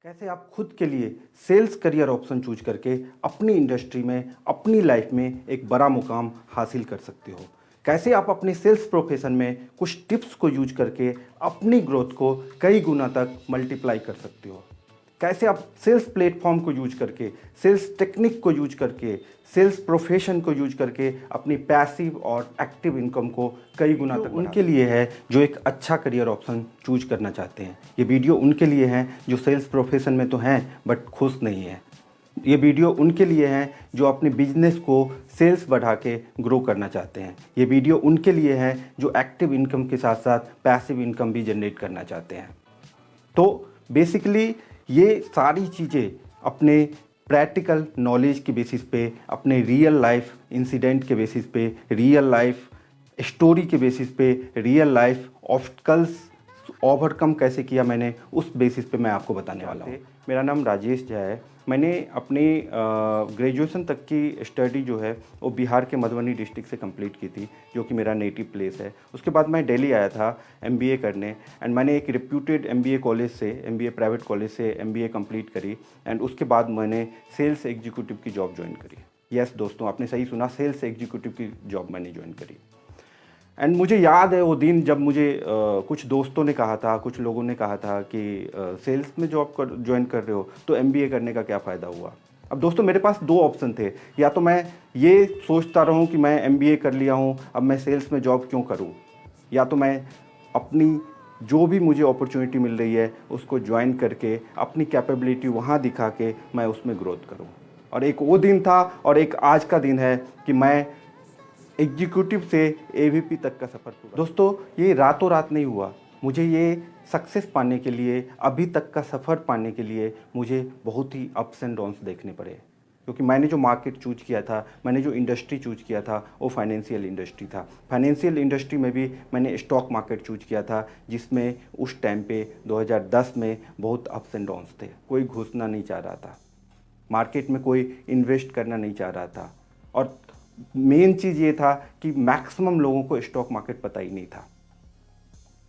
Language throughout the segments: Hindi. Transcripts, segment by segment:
कैसे आप खुद के लिए सेल्स करियर ऑप्शन चूज करके अपनी इंडस्ट्री में अपनी लाइफ में एक बड़ा मुकाम हासिल कर सकते हो। कैसे आप अपने सेल्स प्रोफेशन में कुछ टिप्स को यूज करके अपनी ग्रोथ को कई गुना तक मल्टीप्लाई कर सकते हो। कैसे आप सेल्स प्लेटफॉर्म को यूज करके, सेल्स टेक्निक को यूज करके, सेल्स प्रोफेशन को यूज करके अपनी पैसिव और एक्टिव इनकम को कई गुना तक उनके लिए है जो एक अच्छा करियर ऑप्शन चूज करना चाहते हैं। ये वीडियो उनके लिए है जो सेल्स प्रोफेशन में तो हैं बट खुश नहीं है। ये वीडियो उनके लिए है जो अपने बिजनेस को सेल्स बढ़ा के ग्रो करना चाहते हैं। ये वीडियो उनके लिए है जो एक्टिव इनकम के साथ साथ पैसिव इनकम भी जनरेट करना चाहते हैं। तो बेसिकली ये सारी चीज़ें अपने प्रैक्टिकल नॉलेज के बेसिस पे, अपने रियल लाइफ इंसिडेंट के बेसिस पे, रियल लाइफ स्टोरी के बेसिस पे, रियल लाइफ ऑब्स्टकल्स ओवरकम कैसे किया मैंने, उस बेसिस पे मैं आपको बताने वाला हूँ। मेरा नाम राजेश झा है। मैंने अपनी ग्रेजुएशन तक की स्टडी जो है वो बिहार के मधुबनी डिस्ट्रिक्ट से कंप्लीट की थी, जो कि मेरा नेटिव प्लेस है। उसके बाद मैं दिल्ली आया था एमबीए करने, एंड मैंने एक रिप्यूटेड एमबीए कॉलेज से, एमबीए प्राइवेट कॉलेज से एमबीए कंप्लीट करी। एंड उसके बाद मैंने सेल्स एग्जीक्यूटिव की जॉब ज्वाइन करी। यस दोस्तों, आपने सही सुना, सेल्स एग्जीक्यूटिव की जॉब मैंने ज्वाइन करी। एंड मुझे याद है वो दिन जब मुझे कुछ दोस्तों ने कहा था, कुछ लोगों ने कहा था कि सेल्स में जॉब ज्वाइन कर रहे हो तो एमबीए करने का क्या फ़ायदा हुआ। अब दोस्तों मेरे पास दो ऑप्शन थे, या तो मैं ये सोचता रहूं कि मैं एमबीए कर लिया हूं, अब मैं सेल्स में जॉब क्यों करूं, या तो मैं अपनी जो भी मुझे अपॉर्चुनिटी मिल रही है उसको ज्वाइन करके अपनी कैपेबिलिटी वहाँ दिखा के मैं उसमें ग्रोथ करूँ। और एक वो दिन था और एक आज का दिन है कि मैं एग्जीक्यूटिव से एवीपी तक का सफ़र पूरा। दोस्तों ये रातों रात नहीं हुआ। मुझे ये सक्सेस पाने के लिए, अभी तक का सफ़र पाने के लिए मुझे बहुत ही अप्स एंड डाउन्स देखने पड़े, क्योंकि मैंने जो मार्केट चूज किया था, मैंने जो इंडस्ट्री चूज किया था वो फाइनेंशियल इंडस्ट्री था। फाइनेंशियल इंडस्ट्री में भी मैंने स्टॉक मार्केट चूज किया था, जिसमें उस टाइम पे 2010 में बहुत अप्स एंड डाउन्स थे। कोई घुसना नहीं चाह रहा था मार्केट में, कोई इन्वेस्ट करना नहीं चाह रहा था, और मेन चीज़ ये था कि मैक्सिमम लोगों को स्टॉक मार्केट पता ही नहीं था।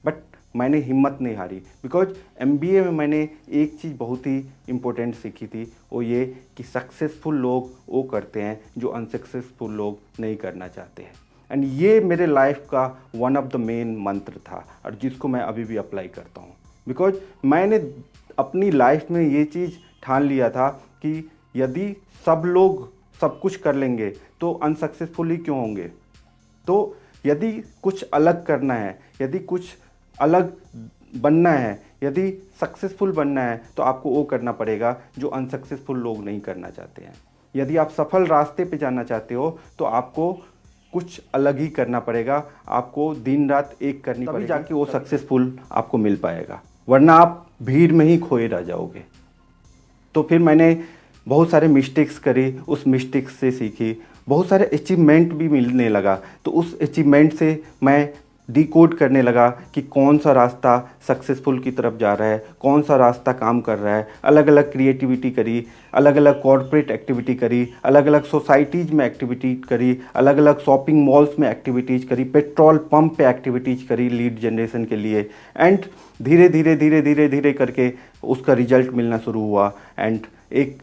बट मैंने हिम्मत नहीं हारी, बिकॉज एमबीए में मैंने एक चीज़ बहुत ही इम्पोर्टेंट सीखी थी, वो ये कि सक्सेसफुल लोग वो करते हैं जो अनसक्सेसफुल लोग नहीं करना चाहते हैं। एंड ये मेरे लाइफ का वन ऑफ द मेन मंत्र था, और जिसको मैं अभी भी अप्लाई करता हूँ। बिकॉज मैंने अपनी लाइफ में ये चीज़ ठान लिया था कि यदि सब लोग सब कुछ कर लेंगे तो अनसक्सेसफुल ही क्यों होंगे। तो यदि कुछ अलग करना है, यदि कुछ अलग बनना है, यदि सक्सेसफुल बनना है, तो आपको वो करना पड़ेगा जो अनसक्सेसफुल लोग नहीं करना चाहते हैं। यदि आप सफल रास्ते पे जाना चाहते हो तो आपको कुछ अलग ही करना पड़ेगा, आपको दिन रात एक करनी पड़ेगी, तभी जाके वो सक्सेसफुल आपको मिल पाएगा, वरना आप भीड़ में ही खोए रह जाओगे। तो फिर मैंने बहुत सारे मिस्टेक्स करी, उस मिस्टेक्स से सीखी, बहुत सारे अचीवमेंट भी मिलने लगा। तो उस अचीवमेंट से मैं डिकोड करने लगा कि कौन सा रास्ता सक्सेसफुल की तरफ जा रहा है, कौन सा रास्ता काम कर रहा है। अलग अलग क्रिएटिविटी करी, अलग अलग कॉर्पोरेट एक्टिविटी करी, अलग अलग सोसाइटीज़ में एक्टिविटी करी, अलग अलग शॉपिंग मॉल्स में एक्टिविटीज़ करी, पेट्रोल पंप पे एक्टिविटीज़ करी लीड जनरेशन के लिए। एंड धीरे धीरे धीरे धीरे धीरे करके उसका रिजल्ट मिलना शुरू हुआ। एंड एक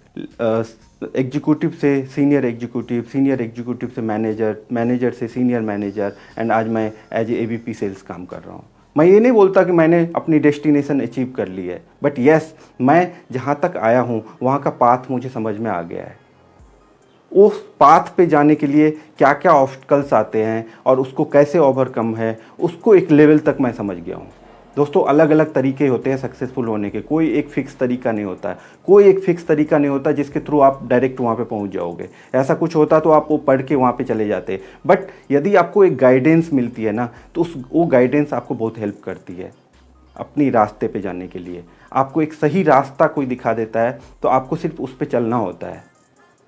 एग्जीक्यूटिव से सीनियर एग्जीक्यूटिव, सीनियर एग्जीक्यूटिव से मैनेजर, मैनेजर से सीनियर मैनेजर, एंड आज मैं एज ए एवीपी सेल्स काम कर रहा हूँ। मैं ये नहीं बोलता कि मैंने अपनी डेस्टिनेशन अचीव कर ली है, बट यस, मैं जहाँ तक आया हूँ वहाँ का पाथ मुझे समझ में आ गया है। उस पाथ पे जाने के लिए क्या क्या ऑब्स्टकल्स आते हैं और उसको कैसे ओवरकम है, उसको एक लेवल तक मैं समझ गया हूँ। दोस्तों अलग अलग तरीके होते हैं सक्सेसफुल होने के, कोई एक फिक्स तरीका नहीं होता है, कोई एक फिक्स तरीका नहीं होता जिसके थ्रू आप डायरेक्ट वहाँ पे पहुँच जाओगे। ऐसा कुछ होता तो आप वो पढ़ के वहाँ पे चले जाते। बट यदि आपको एक गाइडेंस मिलती है ना, तो वो गाइडेंस आपको बहुत हेल्प करती है अपनी रास्ते पे जाने के लिए। आपको एक सही रास्ता कोई दिखा देता है तो आपको सिर्फ उस पर चलना होता है।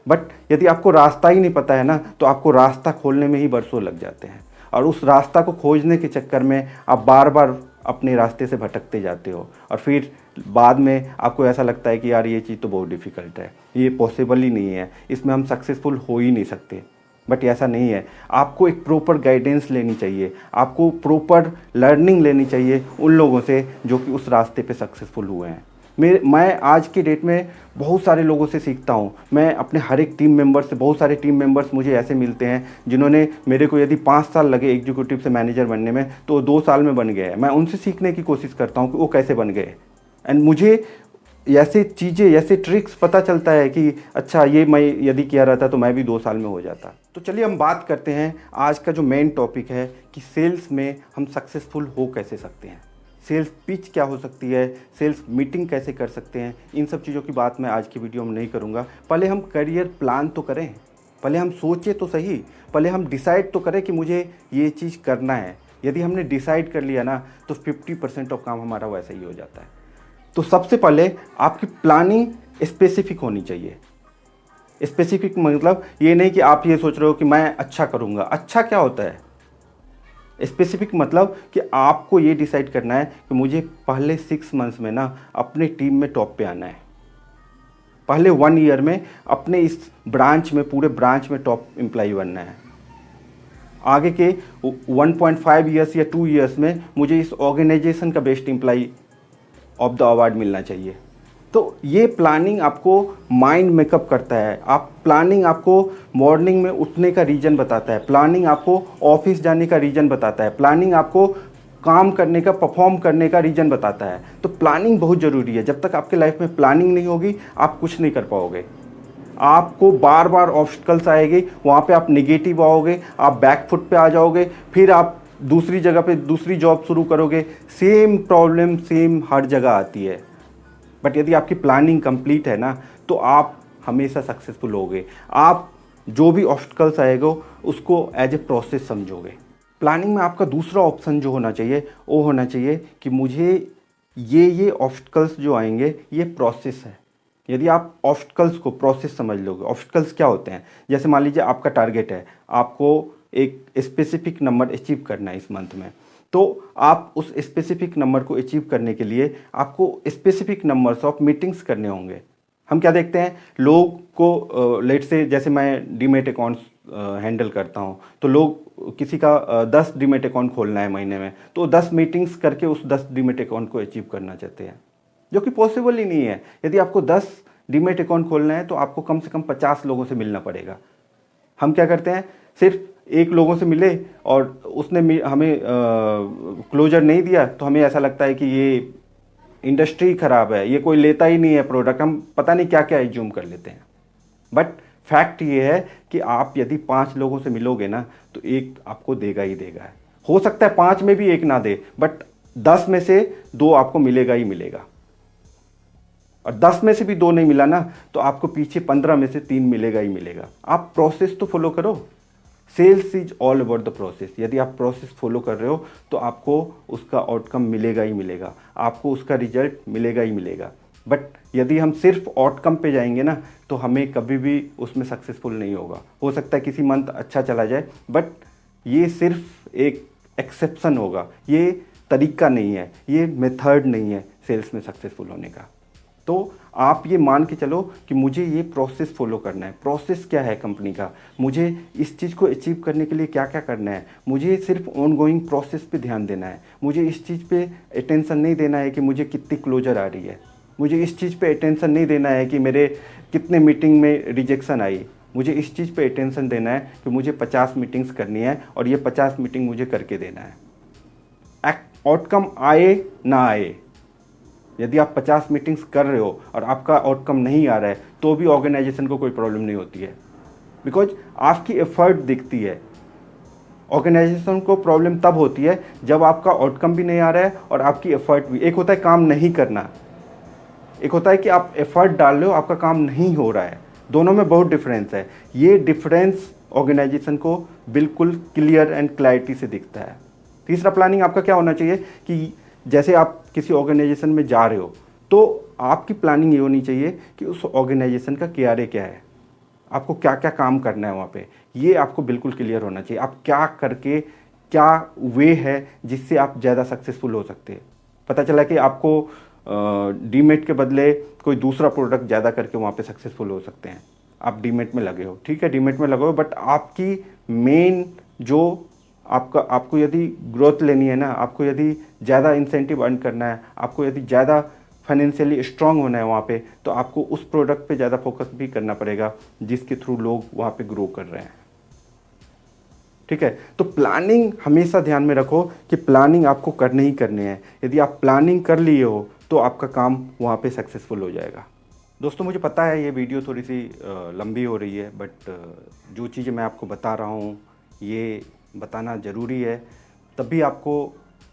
बट यदि आपको रास्ता ही नहीं पता है ना, तो आपको रास्ता खोलने में ही बरसों लग जाते हैं, और उस रास्ता को खोजने के चक्कर में आप बार बार अपने रास्ते से भटकते जाते हो, और फिर बाद में आपको ऐसा लगता है कि यार ये चीज़ तो बहुत डिफ़िकल्ट है, ये पॉसिबल ही नहीं है, इसमें हम सक्सेसफुल हो ही नहीं सकते। बट ऐसा नहीं है, आपको एक प्रॉपर गाइडेंस लेनी चाहिए, आपको प्रॉपर लर्निंग लेनी चाहिए उन लोगों से जो कि उस रास्ते पे सक्सेसफुल हुए हैं। मैं आज की डेट में बहुत सारे लोगों से सीखता हूँ। मैं अपने हर एक टीम मेंबर से, बहुत सारे टीम मेंबर्स मुझे ऐसे मिलते हैं जिन्होंने, मेरे को यदि 5 साल लगे एग्जीक्यूटिव से मैनेजर बनने में, तो वो 2 साल में बन गए हैं। मैं उनसे सीखने की कोशिश करता हूँ कि वो कैसे बन गए, एंड मुझे ऐसे चीज़ें, ऐसे ट्रिक्स पता चलता है कि अच्छा, ये मैं यदि किया रहता तो मैं भी 2 साल में हो जाता। तो चलिए हम बात करते हैं आज का जो मेन टॉपिक है कि सेल्स में हम सक्सेसफुल हो कैसे सकते हैं, सेल्स पिच क्या हो सकती है, सेल्स मीटिंग कैसे कर सकते हैं। इन सब चीज़ों की बात मैं आज की वीडियो में नहीं करूँगा। पहले हम करियर प्लान तो करें, पहले हम सोचें तो सही, पहले हम डिसाइड तो करें कि मुझे ये चीज़ करना है। यदि हमने डिसाइड कर लिया ना, तो 50% ऑफ काम हमारा वैसा ही हो जाता है। तो सबसे पहले आपकी प्लानिंग स्पेसिफिक होनी चाहिए। स्पेसिफिक मतलब ये नहीं कि आप ये सोच रहे हो कि मैं अच्छा करूँगा। अच्छा क्या होता है? स्पेसिफिक मतलब कि आपको ये डिसाइड करना है कि मुझे पहले 6 मंथ्स में ना अपने टीम में टॉप पे आना है, पहले 1 ईयर में अपने इस ब्रांच में, पूरे ब्रांच में टॉप एम्प्लॉय बनना है। आगे के 1.5 ईयर्स या 2 ईयर्स में मुझे इस ऑर्गेनाइजेशन का best employ of the award मिलना चाहिए। तो ये प्लानिंग आपको माइंड मेकअप करता है। आप प्लानिंग आपको मॉर्निंग में उठने का रीज़न बताता है, प्लानिंग आपको ऑफिस जाने का रीज़न बताता है, प्लानिंग आपको काम करने का, परफॉर्म करने का रीज़न बताता है। तो प्लानिंग बहुत ज़रूरी है। जब तक आपके लाइफ में प्लानिंग नहीं होगी, आप कुछ नहीं कर पाओगे। आपको बार बार ऑब्स्टिकल्स आएगी, वहाँ पे आप नेगेटिव आओगे, आप बैक फुट पे आ जाओगे, फिर आप दूसरी जगह पे दूसरी जॉब शुरू करोगे। सेम प्रॉब्लम सेम हर जगह आती है। बट यदि आपकी प्लानिंग कंप्लीट है ना, तो आप हमेशा सक्सेसफुल होगे। आप जो भी ऑब्स्टिकल्स आएगा उसको एज ए प्रोसेस समझोगे। प्लानिंग में आपका दूसरा ऑप्शन जो होना चाहिए, वो होना चाहिए कि मुझे ये ऑब्स्टिकल्स जो आएंगे ये प्रोसेस है। यदि आप ऑब्स्टिकल्स को प्रोसेस समझ लोगे, ऑब्स्टिकल्स क्या होते हैं, जैसे मान लीजिए आपका टारगेट है, आपको एक स्पेसिफिक नंबर अचीव करना है इस मंथ में, तो आप उस स्पेसिफिक नंबर को अचीव करने के लिए आपको स्पेसिफिक नंबर्स ऑफ मीटिंग्स करने होंगे। हम क्या देखते हैं, लोग को लेट से, जैसे मैं डीमेट अकाउंट्स हैंडल करता हूं, तो लोग किसी का 10 डीमेट अकाउंट खोलना है महीने में, तो 10 मीटिंग्स करके उस 10 डीमेट अकाउंट को अचीव करना चाहते हैं, जो कि पॉसिबल ही नहीं है। यदि आपको 10 डीमेट अकाउंट खोलना है तो आपको कम से कम 50 लोगों से मिलना पड़ेगा। हम क्या करते हैं, सिर्फ एक लोगों से मिले और उसने हमें क्लोजर नहीं दिया, तो हमें ऐसा लगता है कि ये इंडस्ट्री ख़राब है, ये कोई लेता ही नहीं है प्रोडक्ट, हम पता नहीं क्या क्या एज्यूम कर लेते हैं। बट फैक्ट ये है कि आप यदि 5 लोगों से मिलोगे ना, तो एक आपको देगा ही देगा। हो सकता है 5 में भी एक ना दे, बट 10 में से 2 आपको मिलेगा ही मिलेगा। और 10 में से भी 2 नहीं मिला ना, तो आपको पीछे 15 में से 3 मिलेगा ही मिलेगा। आप प्रोसेस तो फॉलो करो। Sales is all about the process. यदि आप प्रोसेस फॉलो कर रहे हो तो आपको उसका आउटकम मिलेगा ही मिलेगा, आपको उसका रिजल्ट मिलेगा ही मिलेगा। बट यदि हम सिर्फ आउटकम पे जाएंगे ना, तो हमें कभी भी उसमें सक्सेसफुल नहीं होगा। हो सकता है किसी मंथ अच्छा चला जाए, बट ये सिर्फ एक एक्सेप्शन होगा, ये तरीका नहीं है, ये मेथड नहीं है सेल्स में सक्सेसफुल होने का। तो आप ये मान के चलो कि मुझे ये प्रोसेस फॉलो करना है। प्रोसेस क्या है कंपनी का, मुझे इस चीज़ को अचीव करने के लिए क्या क्या करना है, मुझे सिर्फ ऑनगोइंग प्रोसेस पे ध्यान देना है। मुझे इस चीज़ पे अटेंशन नहीं देना है कि मुझे कितनी क्लोजर आ रही है, मुझे इस चीज़ पे अटेंशन नहीं देना है कि मेरे कितने मीटिंग में रिजेक्शन आई। मुझे इस चीज़ पे अटेंशन देना है कि मुझे 50 मीटिंग्स करनी है और ये 50 मीटिंग मुझे करके देना है। आउटकम आए ना आए, यदि आप 50 मीटिंग्स कर रहे हो और आपका आउटकम नहीं आ रहा है, तो भी ऑर्गेनाइजेशन को कोई प्रॉब्लम नहीं होती है, बिकॉज आपकी एफर्ट दिखती है। ऑर्गेनाइजेशन को प्रॉब्लम तब होती है जब आपका आउटकम भी नहीं आ रहा है और आपकी एफर्ट भी। एक होता है काम नहीं करना, एक होता है कि आप एफर्ट डाल रहे हो, आपका काम नहीं हो रहा है। दोनों में बहुत डिफरेंस है। ये डिफरेंस ऑर्गेनाइजेशन को बिल्कुल क्लियर एंड क्लैरिटी से दिखता है। तीसरा प्लानिंग आपका क्या होना चाहिए कि जैसे आप किसी ऑर्गेनाइजेशन में जा रहे हो, तो आपकी प्लानिंग ये होनी चाहिए कि उस ऑर्गेनाइजेशन का KRA क्या है, आपको क्या क्या काम करना है वहाँ पे, ये आपको बिल्कुल क्लियर होना चाहिए। आप क्या करके, क्या वे है जिससे आप ज़्यादा सक्सेसफुल हो सकते हैं। पता चला कि आपको डीमेट के बदले कोई दूसरा प्रोडक्ट ज़्यादा करके वहाँ पे सक्सेसफुल हो सकते हैं। आप डीमेट में लगे हो, ठीक है, डीमेट में लगे हो, बट आपकी मेन जो आपको यदि ग्रोथ लेनी है ना, आपको यदि ज़्यादा इंसेंटिव अर्न करना है, आपको यदि ज़्यादा फाइनेंशियली स्ट्रांग होना है वहाँ पे, तो आपको उस प्रोडक्ट पे ज़्यादा फोकस भी करना पड़ेगा जिसके थ्रू लोग वहाँ पे ग्रो कर रहे हैं। ठीक है, तो प्लानिंग हमेशा ध्यान में रखो कि प्लानिंग आपको करने ही करने हैं। यदि आप प्लानिंग कर लिए हो तो आपका काम वहाँ पे सक्सेसफुल हो जाएगा। दोस्तों, मुझे पता है ये वीडियो थोड़ी सी लंबी हो रही है, बट जो चीज़ें मैं आपको बता रहा हूँ ये बताना ज़रूरी है, तभी आपको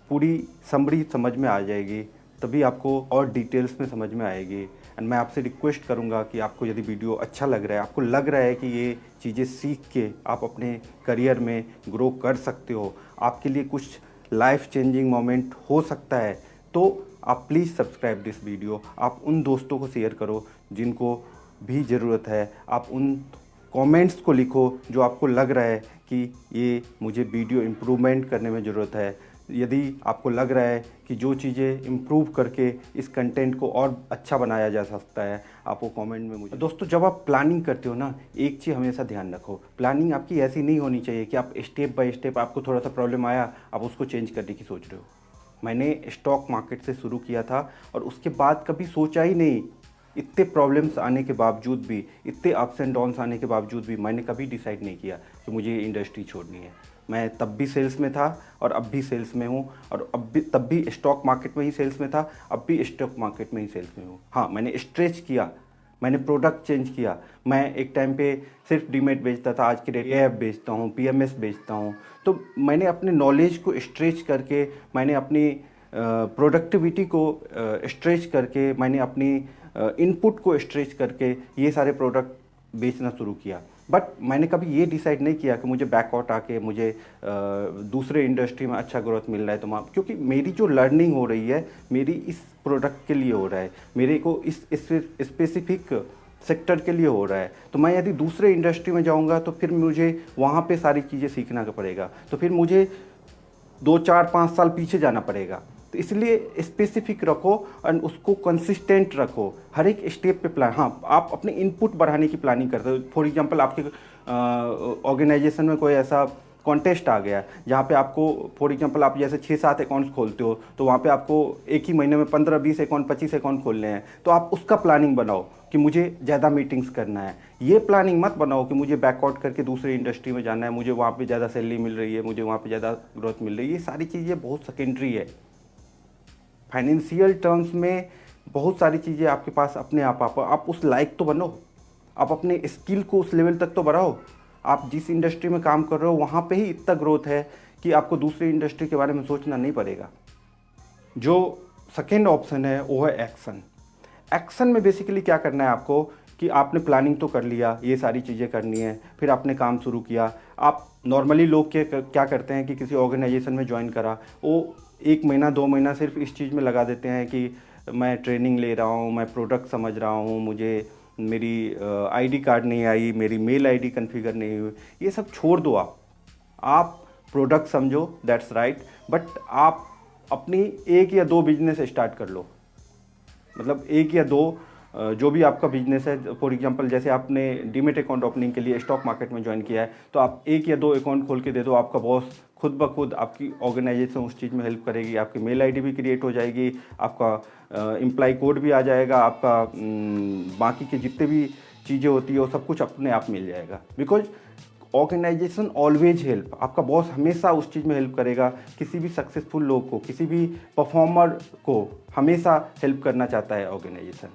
पूरी समरी समझ में आ जाएगी, तभी आपको और डिटेल्स में समझ में आएगी। एंड मैं आपसे रिक्वेस्ट करूंगा कि आपको यदि वीडियो अच्छा लग रहा है, आपको लग रहा है कि ये चीज़ें सीख के आप अपने करियर में ग्रो कर सकते हो, आपके लिए कुछ लाइफ चेंजिंग मोमेंट हो सकता है, तो आप प्लीज़ सब्सक्राइब दिस वीडियो। आप उन दोस्तों को शेयर करो जिनको भी ज़रूरत है। आप उन कमेंट्स को लिखो जो आपको लग रहा है कि ये मुझे वीडियो इम्प्रूवमेंट करने में ज़रूरत है। यदि आपको लग रहा है कि जो चीज़ें इम्प्रूव करके इस कंटेंट को और अच्छा बनाया जा सकता है, आप वो कमेंट में मुझे। दोस्तों, जब आप प्लानिंग करते हो ना, एक चीज़ हमेशा ध्यान रखो, प्लानिंग आपकी ऐसी नहीं होनी चाहिए कि आप स्टेप बाय स्टेप, आपको थोड़ा सा प्रॉब्लम आया आप उसको चेंज करने की सोच रहे हो। मैंने स्टॉक मार्केट से शुरू किया था और उसके बाद कभी सोचा ही नहीं, इतने प्रॉब्लम्स आने के बावजूद भी, इतने अप्स एंड डाउन्स आने के बावजूद भी मैंने कभी डिसाइड नहीं किया कि मुझे ये इंडस्ट्री छोड़नी है। मैं तब भी सेल्स में था और अब भी सेल्स में हूँ, और तब भी स्टॉक मार्केट में ही सेल्स में था, अब भी स्टॉक मार्केट में ही सेल्स में हूँ। हाँ, मैंने स्ट्रेच किया, मैंने प्रोडक्ट चेंज किया। मैं एक टाइम पे सिर्फ डीमेट बेचता था, आज के डेट एएफ बेचता हूँ, पीएमएस बेचता हूँ। तो मैंने अपने नॉलेज को स्ट्रेच करके, मैंने अपनी प्रोडक्टिविटी को स्ट्रेच करके, मैंने अपनी इनपुट को स्ट्रेच करके ये सारे प्रोडक्ट बेचना शुरू किया। बट मैंने कभी ये डिसाइड नहीं किया कि मुझे बैकआउट आके मुझे दूसरे इंडस्ट्री में अच्छा ग्रोथ मिल रहा है, तो क्योंकि मेरी जो लर्निंग हो रही है मेरी इस प्रोडक्ट के लिए हो रहा है, मेरे को इस स्पेसिफिक सेक्टर के लिए हो रहा है। तो मैं यदि दूसरे इंडस्ट्री में जाऊंगा तो फिर मुझे वहाँ पे सारी चीज़ें सीखना पड़ेगा, तो फिर मुझे 2 4 5 साल पीछे जाना पड़ेगा। तो इसलिए स्पेसिफिक रखो और उसको कंसिस्टेंट रखो, हर एक स्टेप पे प्लान। हाँ, आप अपने इनपुट बढ़ाने की प्लानिंग करते हो। फॉर एग्जांपल, आपके ऑर्गेनाइजेशन में कोई ऐसा कॉन्टेस्ट आ गया जहाँ पे आपको, फॉर एग्जांपल, आप जैसे 6 7 अकाउंट्स खोलते हो, तो वहाँ पे आपको एक ही महीने में 15 20 अकाउंट 25 अकाउंट खोलने हैं, तो आप उसका प्लानिंग बनाओ कि मुझे ज़्यादा मीटिंग्स करना है। ये प्लानिंग मत बनाओ कि मुझे बैकआउट करके दूसरी इंडस्ट्री में जाना है, मुझे वहाँ पे ज़्यादा सैलरी मिल रही है, मुझे वहाँ पे ज़्यादा ग्रोथ मिल रही है। ये सारी चीज़ें बहुत सेकेंडरी है। फाइनेंशियल टर्म्स में बहुत सारी चीज़ें आपके पास अपने आप उस लायक तो बनो, आप अपने स्किल को उस लेवल तक तो बढ़ाओ। आप जिस इंडस्ट्री में काम कर रहे हो वहाँ पे ही इतना ग्रोथ है कि आपको दूसरी इंडस्ट्री के बारे में सोचना नहीं पड़ेगा। जो सेकेंड ऑप्शन है वो है एक्शन। एक्शन में बेसिकली क्या करना है आपको कि आपने प्लानिंग तो कर लिया, ये सारी चीज़ें करनी है, फिर आपने काम शुरू किया। आप नॉर्मली लोग क्या करते हैं कि किसी ऑर्गेनाइजेशन में ज्वाइन करा, वो 1 महीना 2 महीना सिर्फ इस चीज़ में लगा देते हैं कि मैं ट्रेनिंग ले रहा हूँ, मैं प्रोडक्ट समझ रहा हूँ, मुझे मेरी आईडी कार्ड नहीं आई, मेरी मेल आईडी कॉन्फ़िगर नहीं हुई। ये सब छोड़ दो। आप प्रोडक्ट समझो, दैट्स राइट, बट आप अपनी 1 या 2 बिजनेस स्टार्ट कर लो। मतलब 1 या 2 जो भी आपका बिजनेस है, फॉर एग्जांपल जैसे आपने डीमेट अकाउंट ओपनिंग के लिए स्टॉक मार्केट में ज्वाइन किया है, तो आप 1 या 2 अकाउंट खोल के दे दो। आपका बॉस खुद ब खुद, आपकी ऑर्गेनाइजेशन उस चीज़ में हेल्प करेगी, आपकी मेल आईडी भी क्रिएट हो जाएगी, आपका एम्प्लॉय कोड भी आ जाएगा, आपका बाकी के जितने भी चीज़ें होती है वो सब कुछ अपने आप मिल जाएगा। बिकॉज ऑर्गेनाइजेशन ऑलवेज हेल्प, आपका बॉस हमेशा उस चीज़ में हेल्प करेगा। किसी भी सक्सेसफुल लोग को, किसी भी परफॉर्मर को हमेशा हेल्प करना चाहता है ऑर्गेनाइजेशन।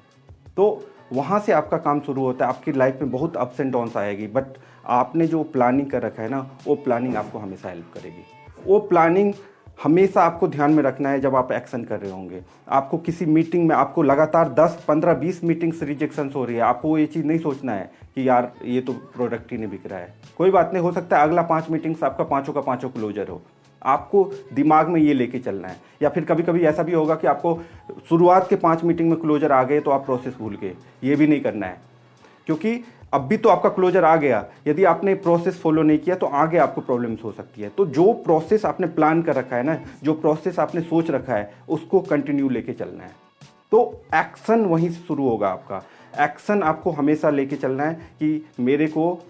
तो वहाँ से आपका काम शुरू होता है। आपकी लाइफ में बहुत अप्स एंड डाउन्स आएगी, बट आपने जो प्लानिंग कर रखा है ना, वो प्लानिंग आपको हमेशा हेल्प करेगी। वो प्लानिंग हमेशा आपको ध्यान में रखना है जब आप एक्शन कर रहे होंगे। आपको किसी मीटिंग में आपको लगातार 10 15 20 मीटिंग्स रिजेक्शंस हो रही है, आपको ये चीज़ नहीं सोचना है कि यार ये तो प्रोडक्ट ही नहीं बिक रहा है। कोई बात नहीं, हो सकता है अगला 5 मीटिंग्स आपका 5 का 5 क्लोजर हो। आपको दिमाग में ये लेके चलना है। या फिर कभी कभी ऐसा भी होगा कि आपको शुरुआत के 5 मीटिंग में क्लोजर आ गए तो आप प्रोसेस भूल गए। ये भी नहीं करना है, क्योंकि अब भी तो आपका क्लोजर आ गया, यदि आपने प्रोसेस फॉलो नहीं किया तो आगे आपको प्रॉब्लम्स हो सकती है। तो जो प्रोसेस आपने प्लान कर रखा है ना, जो प्रोसेस आपने सोच रखा है, उसको कंटिन्यू लेके चलना है। तो एक्शन वहीं से शुरू होगा। आपका एक्शन आपको हमेशा लेके चलना है कि मेरे को,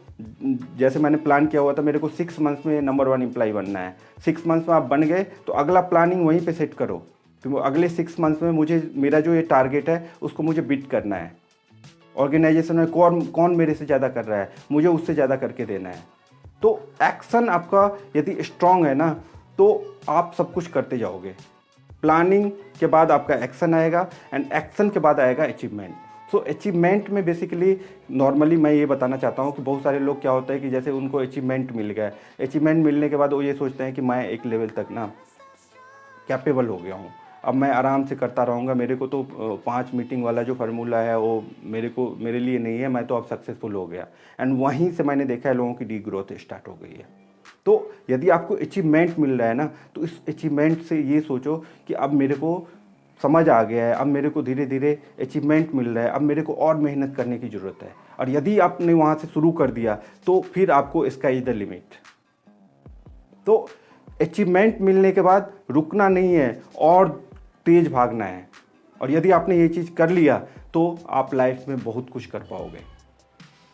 जैसे मैंने प्लान किया हुआ था, मेरे को 6 मंथ्स में नंबर 1 एम्प्लॉय बनना है। 6 मंथ्स में आप बन गए तो अगला प्लानिंग वहीं पे सेट करो तो अगले 6 मंथ्स में मुझे मेरा जो ये टारगेट है उसको मुझे बीट करना है। ऑर्गेनाइजेशन में कौन कौन मेरे से ज़्यादा कर रहा है, मुझे उससे ज़्यादा करके देना है। तो एक्शन आपका यदि स्ट्रांग है ना, तो आप सब कुछ करते जाओगे। प्लानिंग के बाद आपका एक्शन आएगा एंड एक्शन के बाद आएगा अचीवमेंट। सो अचीवमेंट में बेसिकली नॉर्मली मैं ये बताना चाहता हूँ कि बहुत सारे लोग क्या होता है कि जैसे उनको अचीवमेंट मिल गया, अचीवमेंट मिलने के बाद वो ये सोचते हैं कि मैं एक लेवल तक ना कैपेबल हो गया हूँ, अब मैं आराम से करता रहूँगा, मेरे को तो 5 मीटिंग वाला जो फार्मूला है वो मेरे लिए नहीं है, मैं तो अब सक्सेसफुल हो गया। एंड वहीं से मैंने देखा है लोगों की डी ग्रोथ स्टार्ट हो गई है। तो यदि आपको अचीवमेंट मिल रहा है ना, तो इस अचीवमेंट से ये सोचो कि अब मेरे को समझ आ गया है, अब मेरे को धीरे धीरे अचीवमेंट मिल रहा है, अब मेरे को और मेहनत करने की ज़रूरत है। और यदि आपने वहाँ से शुरू कर दिया तो फिर आपको इसका इज द लिमिट। तो अचीवमेंट मिलने के बाद रुकना नहीं है और तेज भागना है। और यदि आपने ये चीज़ कर लिया तो आप लाइफ में बहुत कुछ कर पाओगे।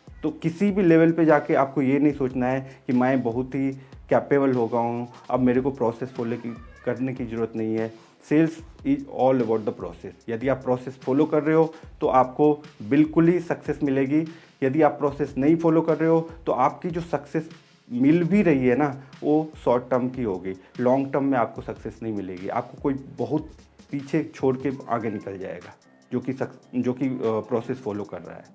तो किसी भी लेवल पे जाके आपको ये नहीं सोचना है कि मैं बहुत ही कैपेबल हो गया हूँ, अब मेरे को प्रोसेस फॉलो करने की ज़रूरत नहीं है। Sales is all about the process. यदि आप प्रोसेस फॉलो कर रहे हो तो आपको बिल्कुल ही सक्सेस मिलेगी। यदि आप प्रोसेस नहीं फॉलो कर रहे हो तो आपकी जो सक्सेस मिल भी रही है ना, वो शॉर्ट टर्म की होगी, लॉन्ग टर्म में आपको सक्सेस नहीं मिलेगी। आपको कोई बहुत पीछे छोड़ के आगे निकल जाएगा जो कि प्रोसेस फॉलो कर रहा है।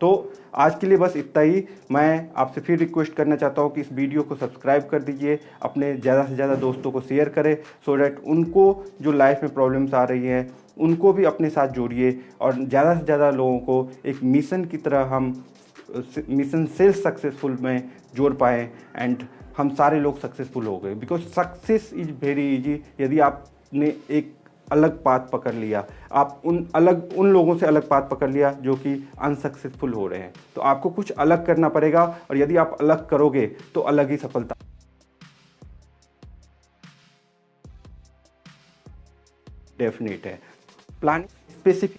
तो आज के लिए बस इतना ही। मैं आपसे फिर रिक्वेस्ट करना चाहता हूँ कि इस वीडियो को सब्सक्राइब कर दीजिए, अपने ज़्यादा से ज़्यादा दोस्तों को शेयर करें, सो डैट उनको जो लाइफ में प्रॉब्लम्स आ रही हैं उनको भी अपने साथ जोड़िए और ज़्यादा से ज़्यादा लोगों को एक मिशन की तरह हम मिशन सेल्स सक्सेसफुल में जोड़ पाएँ एंड हम सारे लोग सक्सेसफुल हो गए। Because success is very easy. यदि आपने एक अलग पाथ पकड़ लिया, आप उन लोगों से अलग पाथ पकड़ लिया जो कि अनसक्सेसफुल हो रहे हैं, तो आपको कुछ अलग करना पड़ेगा। और यदि आप अलग करोगे तो अलग ही सफलता डेफिनेट है। Planning specific